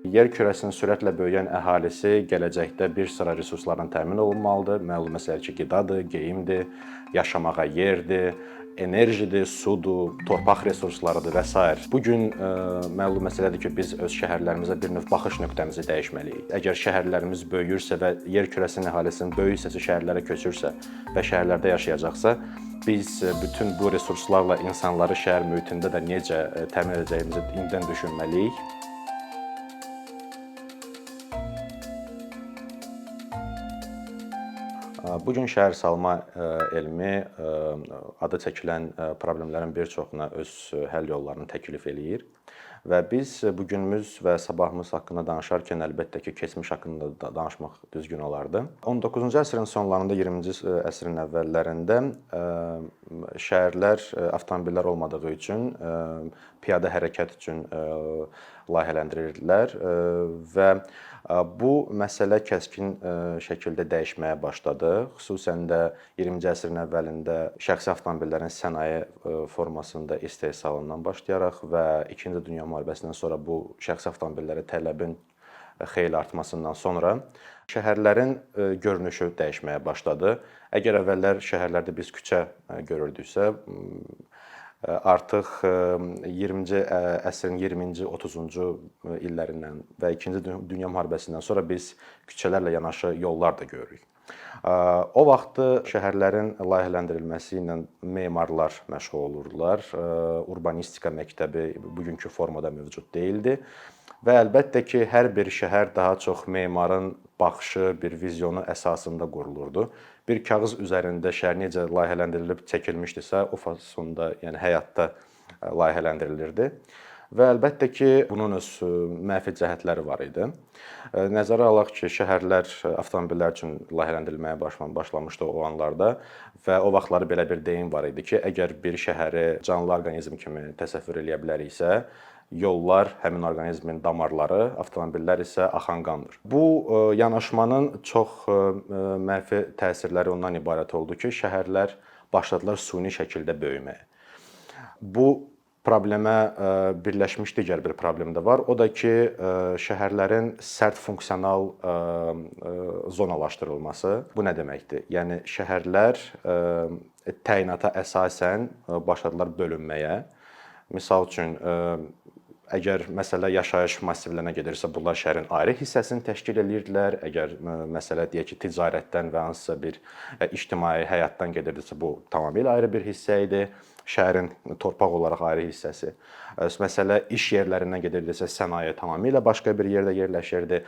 Yer kürəsinin sürətlə böyüyən əhalisi gələcəkdə bir sıra resurslarla təmin olunmalıdır. Məlum məsələ ki, qidadır, geyimdir, yaşamağa yerdir, enerjidir, sudur, torpaq resurslarıdır və s. Bu gün məlum məsələdir ki, biz öz şəhərlərimizə bir növ baxış nöqtəmizi dəyişməliyik. Əgər şəhərlərimiz böyüyürsə və yer kürəsinin əhalisinin böyük hissəsi şəhərlərə köçürsə və şəhərlərdə yaşayacaqsa, biz bütün bu resurslarla insanları şəhər mühitində də necə təmin edəcəyimizi indidən düşünməliyik. Bu gün şəhərsalma elmi adı çəkilən problemlərin bir çoxuna öz həll yollarını təklif eləyir və biz bu günümüz və sabahımız haqqında danışarkən əlbəttə ki, keçmiş haqqında da danışmaq düzgün olardı. 19-cu əsrin sonlarında, 20-ci əsrin əvvəllərində şəhərlər avtomobillər olmadığı üçün piyada hərəkət üçün layihələndirirdilər və bu məsələ kəskin şəkildə dəyişməyə başladı. Xüsusən də 20-ci əsrin əvvəlində şəxsi avtomobillərin sənaye formasında istehsalından başlayaraq və İkinci Dünya müharibəsindən sonra bu şəxsi avtomobillərə tələbin xeyli artmasından sonra şəhərlərin görünüşü dəyişməyə başladı. Əgər əvvəllər şəhərlərdə biz küçə görürdüksə, artıq 20-ci əsrin 20-ci, 30-cu illərindən və İkinci Dünya müharibəsindən sonra biz küçələrlə yanaşı yollar da görürük. O vaxtı şəhərlərin layihələndirilməsi ilə memarlar məşğul olurdular. Urbanistika məktəbi bugünkü formada mövcud deyildi və əlbəttə ki, hər bir şəhər daha çox memarın baxışı, bir vizyonu əsasında qurulurdu. Bir kağız üzərində şəhər necə layihələndirilib çəkilmişdisə, o fasonda, yəni həyatda layihələndirilirdi. Və əlbəttə ki, bunun öz mənfi cəhətləri var idi. Nəzərə alaq ki, şəhərlər avtomobillər üçün layihələndirilməyə başlamışdı o anlarda və o vaxtları belə bir deyim var idi ki, əgər bir şəhəri canlı orqanizm kimi təsəvvür eləyə biləriksə, yollar həmin orqanizmin damarları, avtomobillər isə axan qandır. Bu yanaşmanın çox mənfi təsirləri ondan ibarət oldu ki, şəhərlər başladılar süni şəkildə böyüməyə. Bu problemə birləşmiş digər bir problem də var. O da ki, şəhərlərin sərt funksional zonalaşdırılması. Bu nə deməkdir? Yəni şəhərlər təyinata əsasən başladılar bölünməyə. Misal üçün, əgər məsələ yaşayış massivlərinə gedirsə, bunlar şəhərin ayrı hissəsini təşkil edirdilər. Əgər məsələ deyək ki, ticarətdən və hansısa bir ictimai həyatdan gedirdisə, bu tamamilə ayrı bir hissə idi. Şəhərin torpaq olaraq ayrı hissəsi. Məsələ iş yerlərindən gedirdisə, sənaye tamamilə başqa bir yerdə yerləşirdi.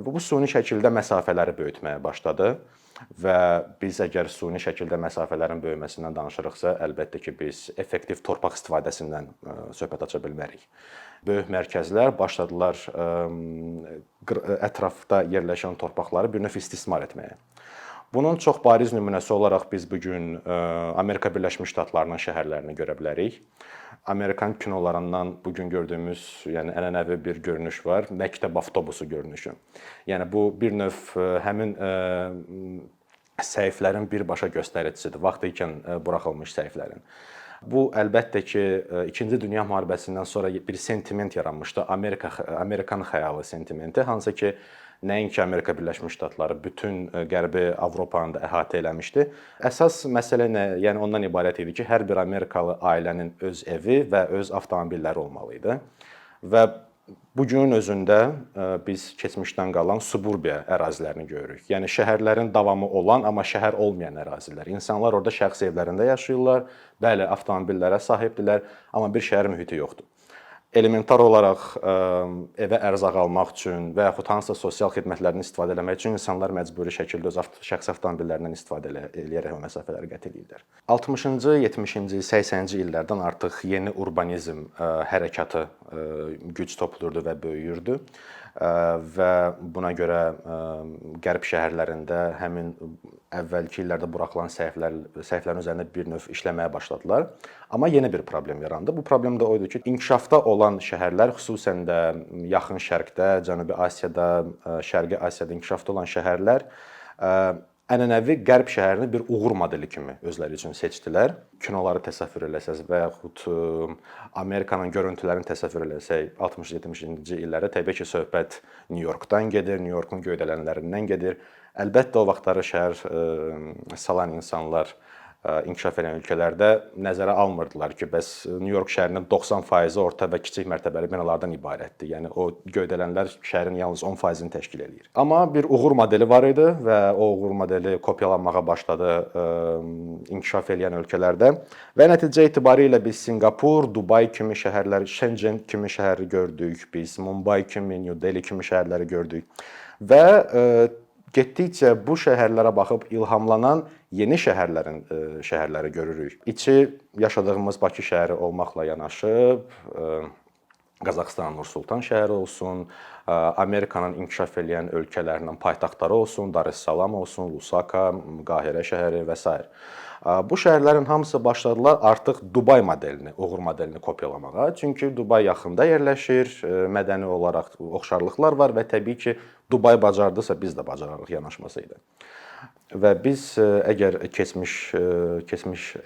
Bu süni şəkildə məsafələri böyütməyə başladı. Və biz əgər süni şəkildə məsafələrin böyüməsindən danışırıqsa, əlbəttə ki, biz effektiv torpaq istifadəsindən söhbət aça bilmərik. Böyük mərkəzlər başladılar ətrafda yerləşən torpaqları bir növ istismar etməyə. Bunun çox bariz nümunəsi olaraq biz bu gün Amerika Birləşmiş Ştatlarının şəhərlərini görə bilərik. Amerikan kinolarından bu gün gördüyümüz, yəni ənənəvi bir görünüş var, məktəb avtobusu görünüşü. Yəni bu bir növ həmin səhiflərin birbaşa göstəricisidir, vaxtı ikən buraxılmış səhiflərin. Bu əlbəttə ki, İkinci Dünya müharibəsindən sonra bir sentiment yaranmışdı, Amerikan xəyalı sentimenti, hansı ki, nəinki Amerika Birləşmiş Ştatları, bütün Qərbi Avropanı da əhatə eləmişdi. Əsas məsələ nə? Yəni ondan ibarət idi ki, hər bir Amerikalı ailənin öz evi və öz avtomobilləri olmalı idi. Və bu günün özündə biz keçmişdən qalan suburbiya ərazilərini görürük. Yəni şəhərlərin davamı olan, amma şəhər olmayan ərazilər. İnsanlar orada şəxsi evlərində yaşayırlar, bəli, avtomobillərə sahibdirlər, amma bir şəhər mühiti yoxdur. Elementar olaraq evə ərzaq almaq üçün və yaxud hansısa sosial xidmətlərini istifadə etmək üçün insanlar məcburi şəkildə öz şəxsi avtomobillərindən istifadə edərək o məsafələri qət edirlər. 60-cı, 70-ci, 80-ci illərdən artıq yeni urbanizm hərəkatı güc toplayırdı və böyüyürdü və buna görə qərb şəhərlərində həmin əvvəlki illərdə buraxılan səhiflərin üzərində bir növ işləməyə başladılar. Amma yeni bir problem yarandı. Bu problem də o idi ki, inkişafda olan şəhərlər, xüsusən də Yaxın Şərqdə, Cənubi Asiyada, Şərqi Asiyada inkişafda olan şəhərlər ənənəvi qərb şəhərini bir uğur modeli kimi özləri üçün seçdilər. Kinoları təsəvvür eləsəz və yaxud Amerikanın görüntülərini təsəvvür eləsək, 60-70-ci illərdə təbii ki, söhbət Nyu-Yorkdan gedir, Nyu-Yorkun göydələnlərindən gedir. Əlbəttə o vaxtları şəhər salan insanlar inkişaf edən ölkələrdə nəzərə almırdılar ki, bəs Nyu-York şəhərinin 90% orta və kiçik mərtəbəli binalardan ibarətdir. Yəni o göydələnlər şəhərin yalnız 10%-ni təşkil edir. Amma bir uğur modeli var idi və o uğur modeli kopyalanmağa başladı inkişaf edən ölkələrdə və nəticə etibarilə biz Sinqapur, Dubay kimi şəhərləri, Shenzhen kimi şəhəri gördük, biz Mumbai kimi, New Delhi kimi şəhərləri gördük və getdikcə bu şəhərlərə baxıb ilhamlanan yeni şəhərləri görürük. İçi yaşadığımız Bakı şəhəri olmaqla yanaşı, Qazaxıstanın Nur-Sultan şəhəri olsun, Amerikanın inkişaf edən ölkələrinin paytaxtları olsun, Dar es Salaam olsun, Lusaka, Qahirə şəhəri və s. Bu şəhərlərin hamısı başladılar artıq Dubay modelini, uğur modelini kopyalamağa. Çünki Dubay yaxında yerləşir, mədəni olaraq oxşarlıqlar var və təbii ki, Dubay bacardısa biz də bacararıq yanaşması ilə. Və biz əgər keçmiş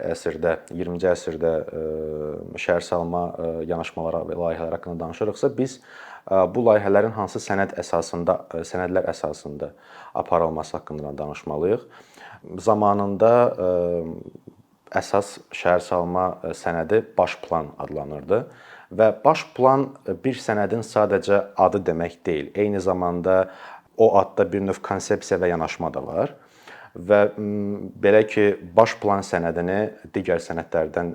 əsrdə, 20-ci əsrdə şəhərsalma yanaşmaları və layihələr haqqında danışırıqsa, biz bu layihələrin hansı sənədlər əsasında aparılması haqqında danışmalıyıq. Zamanında əsas şəhərsalma sənədi baş plan adlanırdı və baş plan bir sənədin sadəcə adı demək deyil. Eyni zamanda o adda bir növ konsepsiya və yanaşma da var. Və belə ki, baş plan sənədini digər sənədlərdən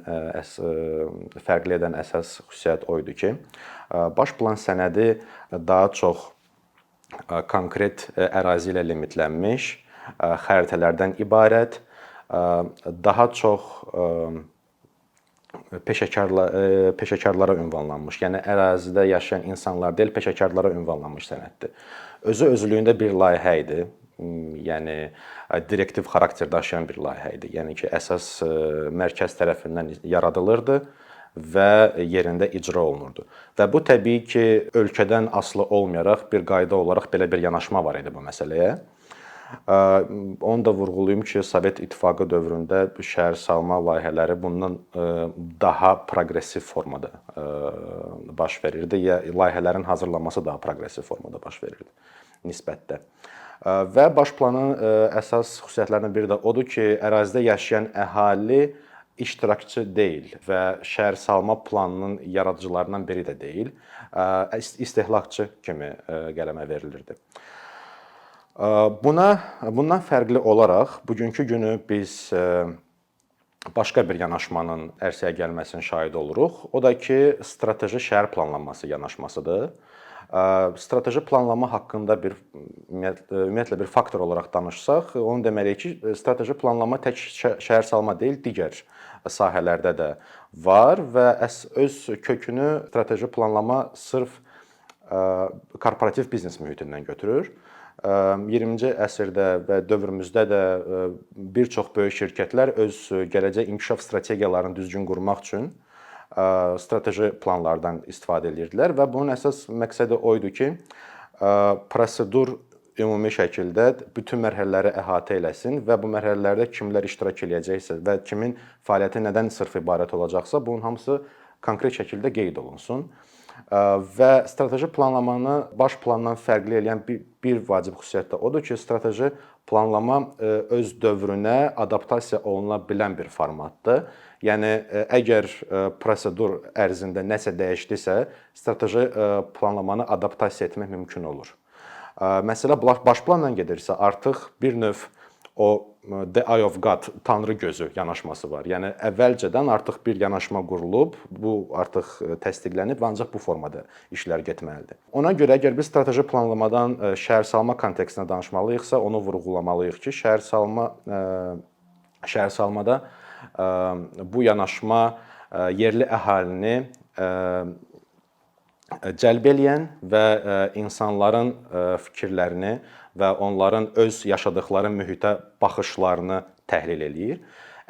fərqli edən əsas xüsusiyyət o idi ki, baş plan sənədi daha çox konkret ərazi ilə limitlənmiş, xəritələrdən ibarət, daha çox peşəkarlara ünvanlanmış, yəni ərazidə yaşayan insanlar deyil, peşəkarlara ünvanlanmış sənəddir. Özü-özlüyündə bir layihə idi. Yəni direktiv xarakter daşıyan bir layihə idi. Yəni ki, əsas mərkəz tərəfindən yaradılırdı və yerində icra olunurdu. Və bu təbii ki, ölkədən asılı olmayaraq bir qayda olaraq belə bir yanaşma var idi bu məsələyə. Onu da vurğulayım ki, Sovet İttifaqı dövründə şəhərsalma layihələri bundan daha proqressiv formada baş verirdi. Layihələrin hazırlanması daha proqressiv formada baş verirdi nisbətdə. Və baş planın əsas xüsusiyyətlərindən biri də odur ki, ərazidə yaşayan əhali iştirakçı deyil və şəhərsalma planının yaradıcılarından biri də deyil, istehlakçı kimi qələmə verilirdi. Bundan fərqli olaraq bugünkü günü biz başqa bir yanaşmanın ərsəyə gəlməsinin şahidi oluruq. O da ki, strateji şəhər planlanması yanaşmasıdır. Strateji planlama haqqında ümumiyyətlə bir faktor olaraq danışsaq, onu deməliyik ki, strateji planlama tək şəhərsalma deyil, digər sahələrdə də var və öz kökünü strateji planlama sırf korporativ biznes mühitindən götürür. 20-ci əsrdə və dövrümüzdə də bir çox böyük şirkətlər öz gələcək inkişaf strategiyalarını düzgün qurmaq üçün strateji planlardan istifadə edirdilər və bunun əsas məqsədi o idi ki, prosedur ümumi şəkildə bütün mərhələləri əhatə eləsin və bu mərhələlərdə kimlər iştirak edəcəksə və kimin fəaliyyəti nədən sırf ibarət olacaqsa, bunun hamısı konkret şəkildə qeyd olunsun. Və strateji planlamanı baş plandan fərqli edən bir vacib xüsusiyyət də odur ki, strateji planlama öz dövrünə adaptasiya oluna bilən bir formatdır. Yəni, əgər prosedur ərzində nəsə dəyişdisə, strateji planlamanı adaptasiya etmək mümkün olur. Məsələ baş planla gedirsə, artıq bir növ o The Eye of God, Tanrı gözü yanaşması var. Yəni, əvvəlcədən artıq bir yanaşma qurulub, bu artıq təsdiqlənib və ancaq bu formada işlər getməlidir. Ona görə, əgər biz strateji planlamadan şəhərsalma kontekstində danışmalıyıqsa, onu vurğulamalıyıq ki, şəhərsalmada bu yanaşma yerli əhalini cəlb eləyən və insanların fikirlərini və onların öz yaşadıkları mühitə baxışlarını təhlil eləyir.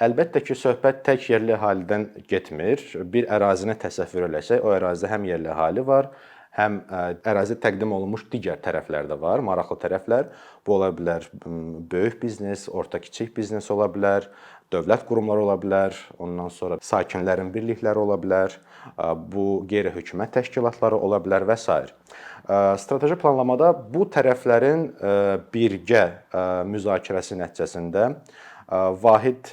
Əlbəttə ki, söhbət tək yerli əhalidən getmir. Bir ərazini təsəvvür eləsək, o ərazidə həm yerli əhali var, həm ərazi təqdim olunmuş digər tərəflər də var, maraqlı tərəflər. Bu ola bilər böyük biznes, orta-kiçik biznes ola bilər, dövlət qurumları ola bilər, ondan sonra sakinlərin birlikləri ola bilər, bu qeyri-hökumət təşkilatları ola bilər və s. Strateji planlamada bu tərəflərin birgə müzakirəsi nəticəsində vahid,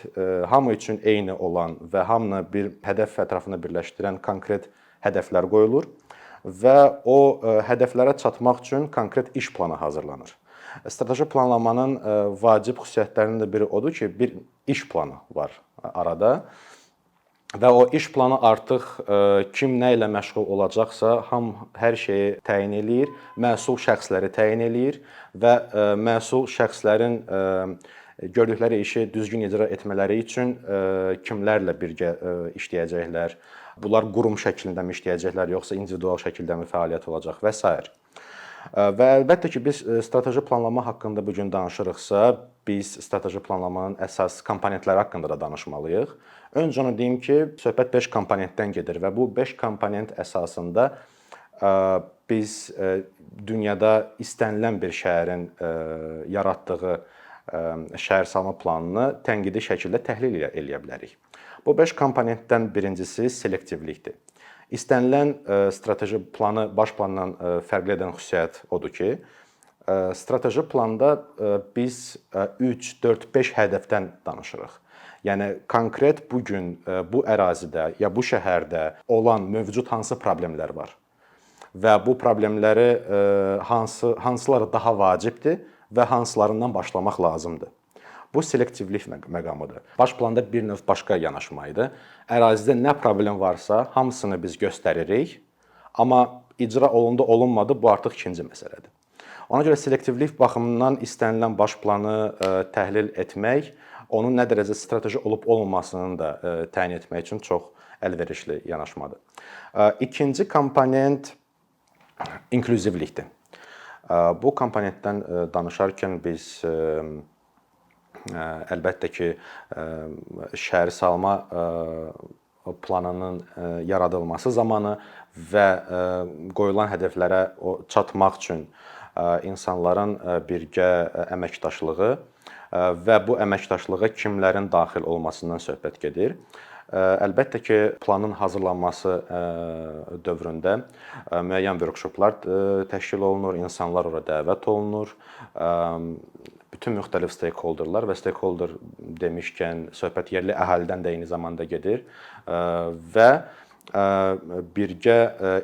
hamı üçün eyni olan və hamını bir hədəf ətrafında birləşdirən konkret hədəflər qoyulur və o hədəflərə çatmaq üçün konkret iş planı hazırlanır. Strateji planlamanın vacib xüsusiyyətlərindən də biri odur ki, bir iş planı var arada və o iş planı artıq kim nə ilə məşğul olacaqsa, hər şeyi təyin eləyir, məsul şəxsləri təyin eləyir və məsul şəxslərin gördükləri işi düzgün icra etmələri üçün kimlərlə birgə işləyəcəklər, bunlar qurum şəklində mi işləyəcəklər, yoxsa individual şəkildə mi fəaliyyət olacaq və s. Və əlbəttə ki, biz strateji planlama haqqında bu gün danışırıqsa, biz strateji planlamanın əsas komponentləri haqqında da danışmalıyıq. Öncə onu deyim ki, söhbət 5 komponentdən gedir və bu 5 komponent əsasında biz dünyada istənilən bir şəhərin yaratdığı şəhərsalma planını tənqidi şəkildə təhlil eləyə bilərik. Bu 5 komponentdən birincisi selektivlikdir. İstənilən strateji planı baş plandan fərqli edən xüsusiyyət odur ki, strateji planda biz 3, 4, 5 hədəfdən danışırıq. Yəni konkret bu gün bu ərazidə ya bu şəhərdə olan mövcud hansı problemlər var və bu problemləri hansıları daha vacibdir və hansılarından başlamaq lazımdır. Bu selektivlik məqamıdır. Baş planda bir növ başqa yanaşma idi. Ərazidə nə problem varsa, hamısını biz göstəririk, amma icra olundu, olunmadı, bu artıq ikinci məsələdir. Ona görə selektivlik baxımından istənilən baş planı təhlil etmək, onun nə dərəcə strateji olub-olmamasını da təyin etmək üçün çox əlverişli yanaşmadır. İkinci komponent inklüzivlikdir. Bu komponentdən danışarkən biz əlbəttə ki, şəhərsalma planının yaradılması zamanı və qoyulan hədəflərə çatmaq üçün insanların birgə əməkdaşlığı və bu əməkdaşlığa kimlərin daxil olmasından söhbət gedir. Əlbəttə ki, planın hazırlanması dövründə müəyyən workshoplar təşkil olunur, insanlar ora dəvət olunur. Bütün müxtəlif stakeholderlar və stakeholder demişkən söhbət yerli əhalidən də eyni zamanda gedir və birgə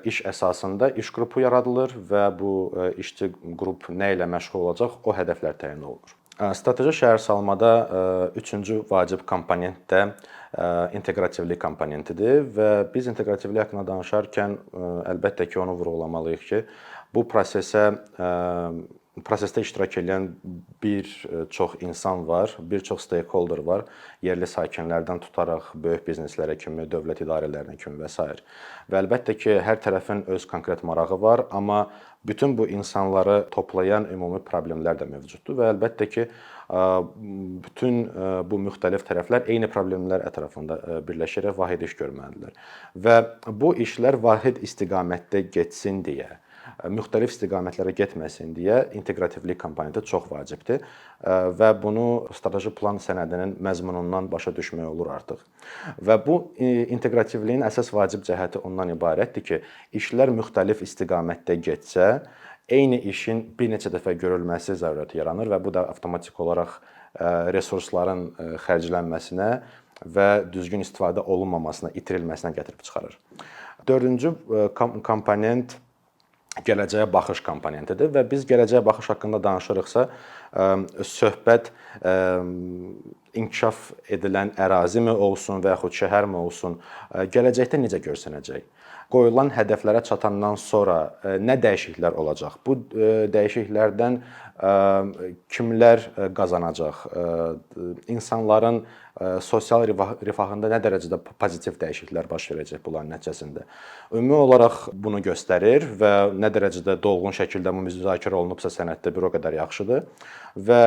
iş əsasında iş qrupu yaradılır və bu işçi qrup nə ilə məşğul olacaq, o hədəflər təyin olunur. Strateji şəhərsalmada üçüncü vacib komponent də inteqrativlik komponentidir və biz inteqrativlik haqqında danışarkən əlbəttə ki, onu vurğulamalıyıq ki, bu prosesdə iştirak edən bir çox insan var, bir çox stakeholder var, yerli sakinlərdən tutaraq böyük bizneslərə kimi, dövlət idarələrinə kimi və s. Və əlbəttə ki, hər tərəfin öz konkret marağı var, amma bütün bu insanları toplayan ümumi problemlər də mövcuddur və əlbəttə ki, bütün bu müxtəlif tərəflər eyni problemlər ətrafında birləşərək vahid iş görməlidirlər. Və bu işlər vahid istiqamətdə getsin deyə, müxtəlif istiqamətlərə getməsin deyə inteqrativlik komponenti çox vacibdir və bunu strateji plan sənədinin məzmunundan başa düşmək olur artıq. Və bu inteqrativliyin əsas vacib cəhəti ondan ibarətdir ki, işlər müxtəlif istiqamətdə getsə, eyni işin bir neçə dəfə görülməsi zərurəti yaranır və bu da avtomatik olaraq resursların xərclənməsinə və düzgün istifadə olunmamasına, itirilməsinə gətirib çıxarır. Dördüncü komponent gələcəyə baxış komponentidir və biz gələcəyə baxış haqqında danışırıqsa, söhbət inkişaf edilən ərazi mi olsun və yaxud şəhər mi olsun, gələcəkdə necə görsənəcək? Qoyulan hədəflərə çatandan sonra nə dəyişikliklər olacaq? Bu dəyişikliklərdən kimlər qazanacaq? İnsanların sosial rifahında nə dərəcədə pozitiv dəyişikliklər baş verəcək bunların nəticəsində? Ümumi olaraq bunu göstərir və nə dərəcədə dolğun şəkildə bu müzakirə olunubsa sənəddə bir o qədər yaxşıdır. Və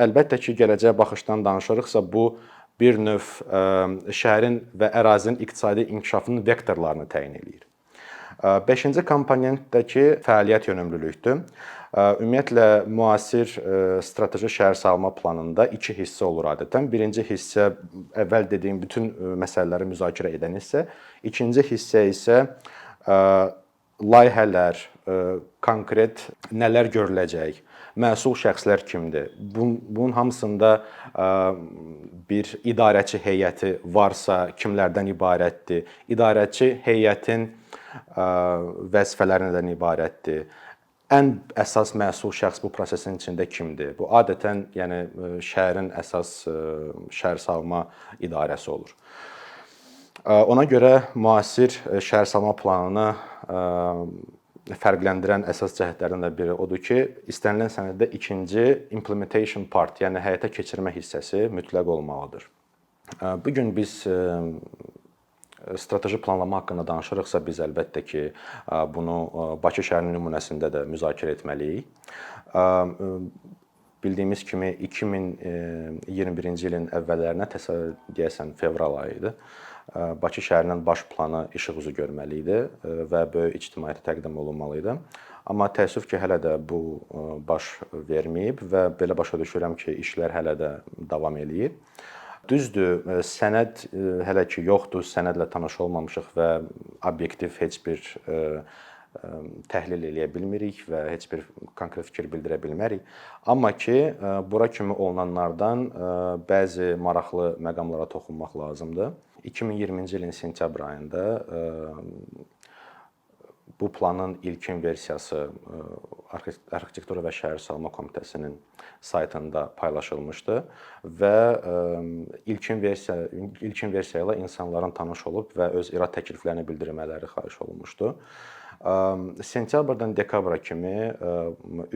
əlbəttə ki, gələcəyə baxışdan danışırıqsa, bu bir növ şəhərin və ərazinin iqtisadi inkişafının vektorlarını təyin eləyir. Beşinci komponentdəki fəaliyyət yönümlülükdür. Ümumiyyətlə müasir strateji şəhərsalma planında 2 hissə olur adətən. Birinci hissə əvvəl dediyim bütün məsələləri müzakirə edən hissə. İkinci hissə isə layihələr, konkret nələr görüləcək, məsul şəxslər kimdir? Bunun hamısında bir idarəçi heyəti varsa, kimlərdən ibarətdir? İdarəçi heyətin vəzifələri nədən ibarətdir? Ən əsas məsul şəxs bu prosesin içində kimdir? Bu adətən yəni şəhərin əsas şəhərsalma idarəsi olur. Ona görə müasir şəhərsalma planını fərqləndirən əsas cəhətlərdən də biri odur ki, istənilən sənəddə ikinci implementation part, yəni həyata keçirmə hissəsi mütləq olmalıdır. Bu gün biz strateji planlama haqqında danışırıqsa, biz əlbəttə ki, bunu Bakı şəhərinin nümunəsində də müzakirə etməliyik. Bildiyimiz kimi 2021-ci ilin əvvəllərinə deyəsən fevral ayı idi. Bakı şəhərinin baş planı işıq üzü görməli idi və böyük ictimaiyyətə təqdim olunmalı idi. Amma təəssüf ki, hələ də bu baş verməyib və belə başa düşürəm ki, işlər hələ də davam eləyir. Düzdür, sənəd hələ ki yoxdur, sənədlə tanış olmamışıq və obyektiv heç bir təhlil eləyə bilmirik və heç bir konkret fikir bildirə bilmərik. Amma ki, bura kimi olunanlardan bəzi maraqlı məqamlara toxunmaq lazımdır. 2020-ci ilin sentyabr ayında bu planın ilkin versiyası Arxitektura və Şəhərsalma Komitəsinin saytında paylaşılmışdı və ilkin versiya ilə insanların tanış olub və öz irad təkliflərini bildirmələri xahiş olunmuşdu. Sentyabrdan dekabra kimi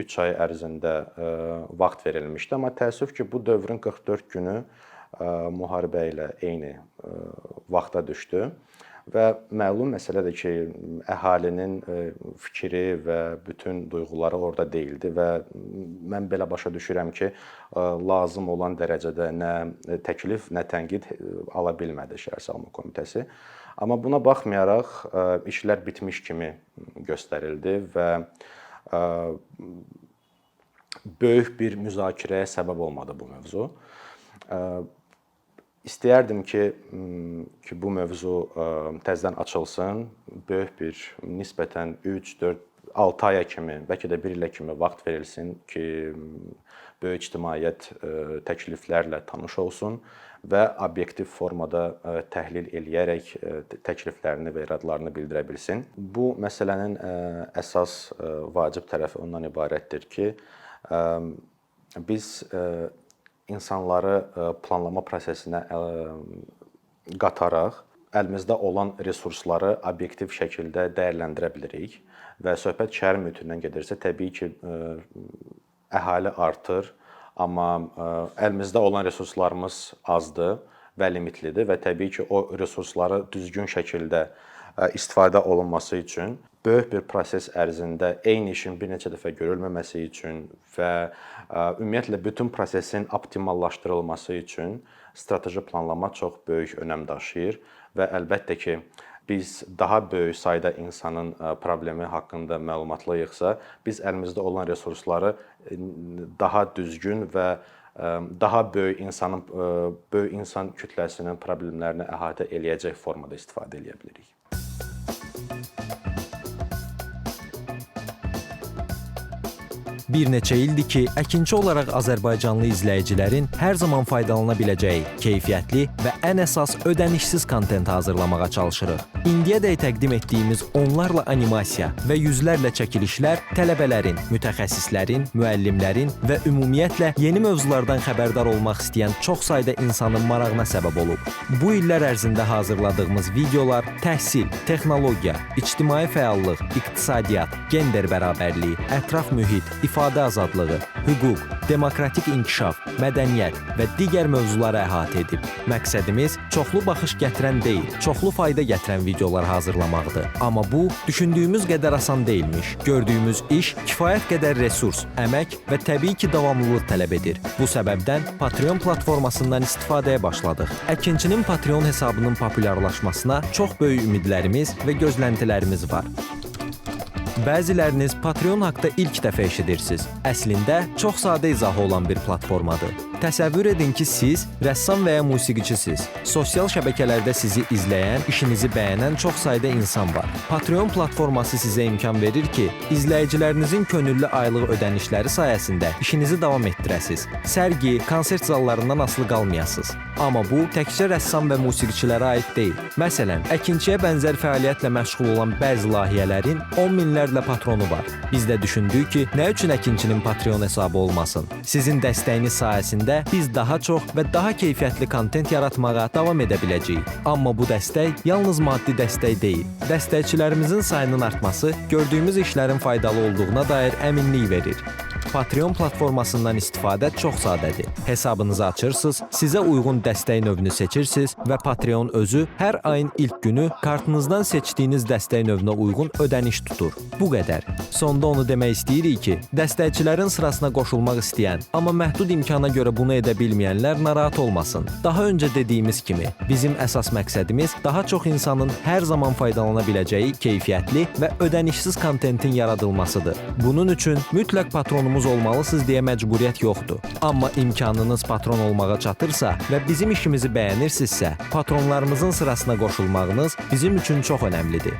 3 ay ərzində vaxt verilmişdi, amma təəssüf ki, bu dövrün 44 günü müharibə ilə eyni vaxta düşdü. Və məlum məsələdir ki, əhalinin fikri və bütün duyğuları orada deyildi və mən belə başa düşürəm ki, lazım olan dərəcədə nə təklif, nə tənqid ala bilmədi Şəhərsalma Komitəsi. Amma buna baxmayaraq işlər bitmiş kimi göstərildi və böyük bir müzakirəyə səbəb olmadı bu mövzu. İstəyərdim ki, bu mövzu təzədən açılsın, böyük bir nisbətən 3, 4, 6 aya kimi, bəlkə də 1 ilə kimi vaxt verilsin ki, böyük ictimaiyyət təkliflərlə tanış olsun və obyektiv formada təhlil eləyərək təkliflərini və iradlarını bildirə bilsin. Bu məsələnin əsas vacib tərəfi ondan ibarətdir ki, biz insanları planlama prosesinə qataraq əlimizdə olan resursları obyektiv şəkildə dəyərləndirə bilirik və söhbət şəhər mühitindən gedirsə, təbii ki, əhali artır, amma əlimizdə olan resurslarımız azdır və limitlidir və təbii ki, o resursları düzgün şəkildə istifadə olunması üçün böyük bir proses ərzində eyni işin bir neçə dəfə görülməməsi üçün və ümumiyyətlə bütün prosesin optimallaşdırılması üçün strateji planlama çox böyük önəm daşıyır və əlbəttə ki, biz daha böyük sayda insanın problemi haqqında məlumatlıyıqsa, biz əlimizdə olan resursları daha düzgün və daha böyük insan kütləsinin problemlərini əhatə eləyəcək formada istifadə edə bilirik. Bir neçə ildir ki, əkinçi olaraq Azərbaycanlı izləyicilərin hər zaman faydalana biləcəyi, keyfiyyətli və ən əsas ödənişsiz kontent hazırlamağa çalışırıq. İndiyədək təqdim etdiyimiz onlarla animasiya və yüzlərlə çəkilişlər tələbələrin, mütəxəssislərin, müəllimlərin və ümumiyyətlə yeni mövzulardan xəbərdar olmaq istəyən çox sayda insanın marağına səbəb olub. Bu illər ərzində hazırladığımız videolar təhsil, texnologiya, ictimai fəallıq, iqtisadiyyat, gender bərabərliyi, ətraf mühit, istifadə azadlığı, hüquq, demokratik inkişaf, mədəniyyət və digər mövzuları əhatə edib. Məqsədimiz çoxlu baxış gətirən deyil, çoxlu fayda gətirən videolar hazırlamaqdır. Amma bu, düşündüyümüz qədər asan deyilmiş. Gördüyümüz iş kifayət qədər resurs, əmək və təbii ki, davamlılıq tələb edir. Bu səbəbdən Patreon platformasından istifadəyə başladıq. Əkinçinin Patreon hesabının populyarlaşmasına çox böyük ümidlərimiz və gözləntilərimiz var. Bəziləriniz Patreon haqqda ilk dəfə eşidirsiniz. Əslində, çox sadə izahı olan bir platformadır. Təsəvvür edin ki, siz rəssam və ya musiqiçisiniz. Sosial şəbəkələrdə sizi izləyən, işinizi bəyənən çox sayda insan var. Patreon platforması sizə imkan verir ki, izləyicilərinizin könüllü aylıq ödənişləri sayəsində işinizi davam etdirəsiniz. Sərgi, konsert zallarından asılı qalmayasınız. Amma bu, təkcə rəssam və musiqiçilərə aid deyil. Məsələn, əkinçiyə bənzər fəaliyyətlə məşğul olan bəzi layihələrin 10 minlərlə patronu var. Biz də düşündük ki, nə üçün əkinçinin Patreon hesabı olmasın? Sizin dəstəyiniz sayəsində biz daha çox və daha keyfiyyətli kontent yaratmağa davam edə biləcəyik. Amma bu dəstək yalnız maddi dəstək deyil. Dəstəkçilərimizin sayının artması gördüyümüz işlərin faydalı olduğuna dair əminlik verir. Patreon platformasından istifadə çox sadədir. Hesabınızı açırsınız, sizə uyğun dəstək növünü seçirsiniz və Patreon özü hər ayın ilk günü kartınızdan seçdiyiniz dəstək növünə uyğun ödəniş tutur. Bu qədər. Sonda onu demək istəyirik ki, dəstəkçilərin sırasına qoşulmaq istəyən, amma məhdud imkana görə bunu edə bilməyənlər narahat olmasın. Daha öncə dediyimiz kimi, bizim əsas məqsədimiz daha çox insanın hər zaman faydalana biləcəyi keyfiyyətli və ödənişsiz kontentin yaradılmasıdır. Bunun üçün mütləq patronumuz olmalısınız deyə məcburiyyət yoxdur. Amma imkanınız patron olmağa çatırsa və bizim işimizi bəyənirsinizsə, patronlarımızın sırasına qoşulmağınız bizim üçün çox önəmlidir.